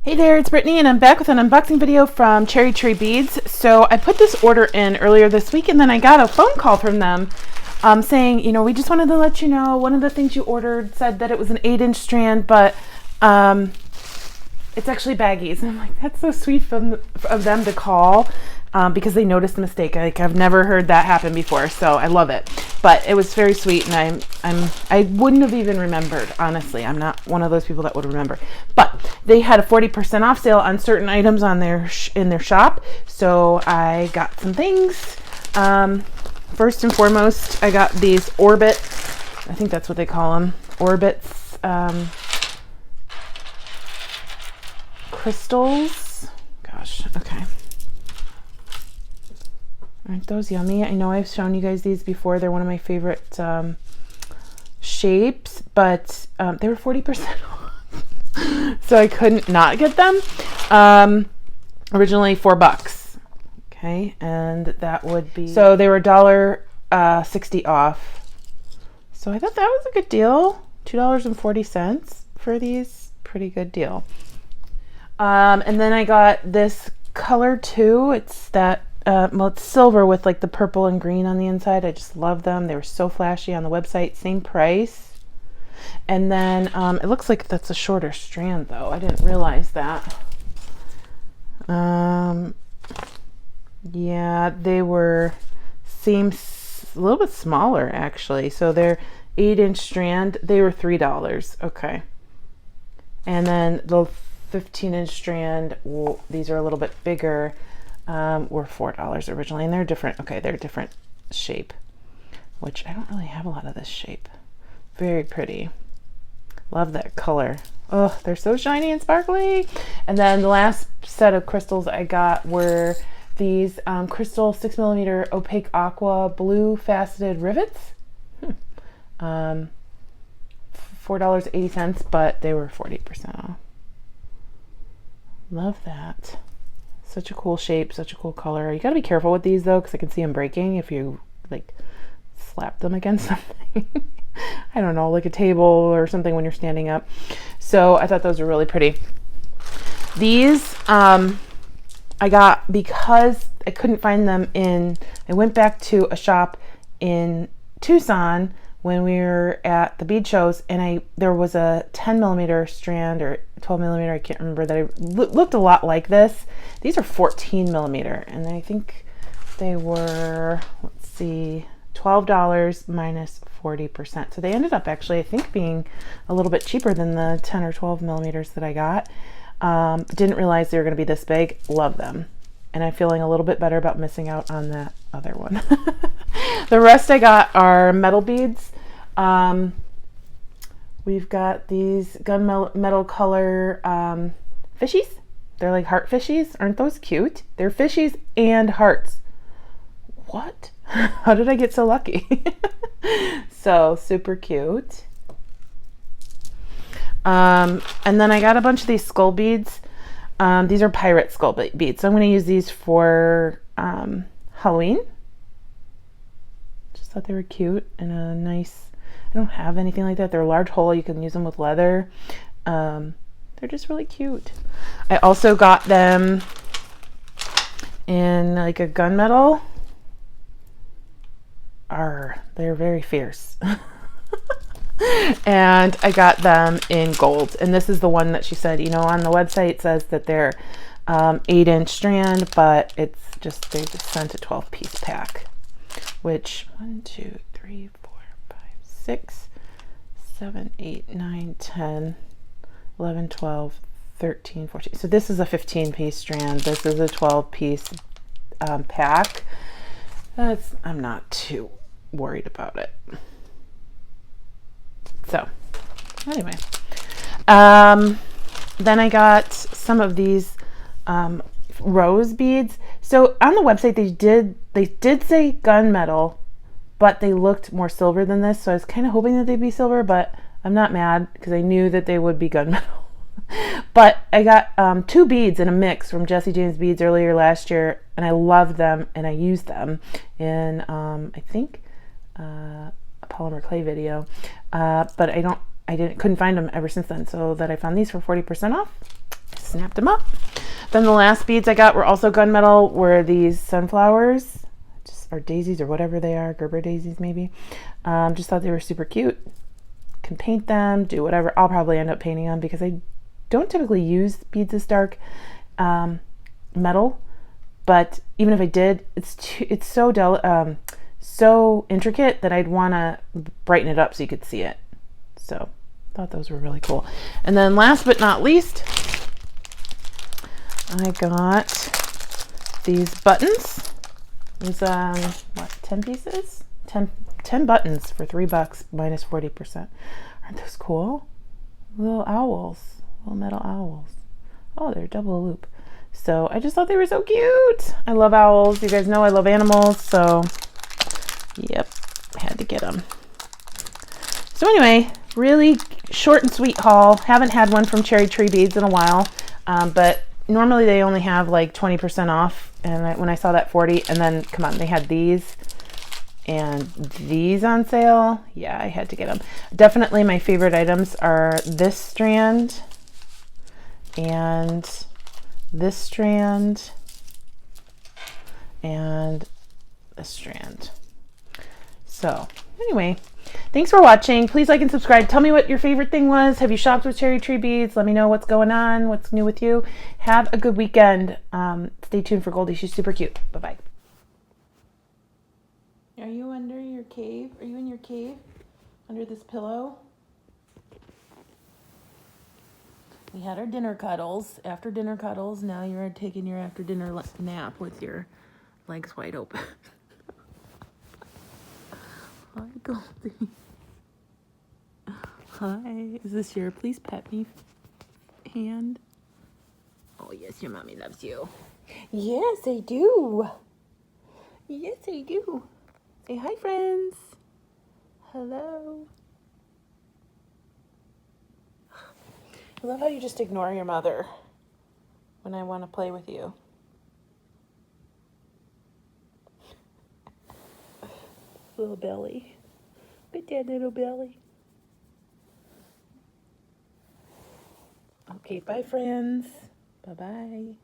Hey there, it's Brittany and I'm back with an unboxing video from Cherry Tree Beads. So I put this order in earlier this week and then I got a phone call from them saying, we just wanted to let you know one of the things you ordered said that it was an 8-inch strand, but it's actually baggies. And I'm like, that's so sweet of them to call because they noticed the mistake. I've never heard that happen before, so I love it. But it was very sweet, and I wouldn't have even remembered, honestly. I'm not one of those people that would remember. But they had a 40% off sale on certain items on in their shop, so I got some things. First and foremost, I got these Orbit, I think that's what they call them, Orbits crystals. Gosh, okay. Aren't those yummy? I know I've shown you guys these before. They're one of my favorite shapes, but they were 40% off. So I couldn't not get them. Originally $4. Okay, and that would be, so they were $1.60 off. So I thought that was a good deal. $2.40 for these. Pretty good deal. And then I got this color too. It's that well, it's silver with like the purple and green on the inside. I just love them. They were so flashy on the website. Same price. And then it looks like that's a shorter strand though. I didn't realize that. Yeah, they were a little bit smaller actually. So they're 8-inch strand. They were $3. Okay. And then the 15-inch strand, these are a little bit bigger, were $4 originally, and they're different. Okay, they're different shape, which I don't really have a lot of this shape. Very pretty. Love that color. Oh, they're so shiny and sparkly. And then the last set of crystals I got were these crystal 6mm opaque aqua blue faceted rivets. $4.80, but they were 40% off. Love that. Such a cool shape, such a cool color. You gotta be careful with these though, because I can see them breaking if you like slap them against something. I don't know, like a table or something when you're standing up. So I thought those were really pretty. These I got because I couldn't find them I went back to a shop in Tucson when we were at the bead shows, and there was a 10mm strand or 12mm, I can't remember, that looked a lot like this. These are 14mm, and I think they were, let's see, $12 minus 40%. So they ended up actually, I think, being a little bit cheaper than the 10 or 12mm that I got. Didn't realize they were gonna be this big. Love them. And I'm feeling a little bit better about missing out on that other one. The rest I got are metal beads. We've got these gunmetal color fishies. They're like heart fishies. Aren't those cute? They're fishies and hearts. What? How did I get so lucky? So super cute. And then I got a bunch of these skull beads. These are pirate skull beads. So I'm going to use these for Halloween. Just thought they were cute and a nice, I don't have anything like that. They're a large hole. You can use them with leather. They're just really cute. I also got them in like a gunmetal. They're very fierce. And I got them in gold, and this is the one that she said, on the website it says that they're 8-inch strand, but they just sent a 12-piece pack, which 1, 2, 3, 4, 5, 6, 7, 8, 9, 10, 11, 12, 13, 14. So this is a 15-piece strand. This is a 12-piece pack. I'm not too worried about it. So anyway, then I got some of these rose beads. So on the website they did say gunmetal, but they looked more silver than this. So I was kind of hoping that they'd be silver, but I'm not mad because I knew that they would be gunmetal. But I got 2 beads in a mix from Jesse James Beads earlier last year, and I loved them, and I used them in I think a polymer clay video, but I couldn't find them ever since then. So that I found these for 40% off. snapped them up. Then the last beads I got were also gunmetal, were these sunflowers, or daisies or whatever they are, Gerber daisies maybe. Just thought they were super cute. Can paint them, do whatever. I'll probably end up painting them because I don't typically use beads this dark metal, but even if I did, it's so intricate that I'd want to brighten it up so you could see it. So thought those were really cool. And then last but not least, I got these buttons. These what, 10 pieces? 10 buttons for $3 minus 40%. Aren't those cool? Little owls, little metal owls. Oh, they're double loop. So I just thought they were so cute. I love owls. You guys know I love animals, so yep, I had to get them. So anyway, really short and sweet haul. Haven't had one from Cherry Tree Beads in a while, but normally they only have like 20% off. And when I saw that 40, and then come on, they had these and these on sale. Yeah, I had to get them. Definitely my favorite items are this strand and this strand and this strand. So anyway, thanks for watching. Please like and subscribe. Tell me what your favorite thing was. Have you shopped with Cherry Tree Beads? Let me know what's going on, what's new with you. Have a good weekend. Stay tuned for Goldie. She's super cute. Bye-bye. Are you under your cave? Are you in your cave? Under this pillow? We had our dinner cuddles. After dinner cuddles, now you're taking your after dinner nap with your legs wide open. Hi, Goldie. Hi. Is this your please pet me hand? Oh, yes, your mommy loves you. Yes, I do. Yes, I do. Say hi, friends. Hello. I love how you just ignore your mother when I want to play with you. Little belly. Good dad, little belly. Okay, bye, friends. Bye-bye.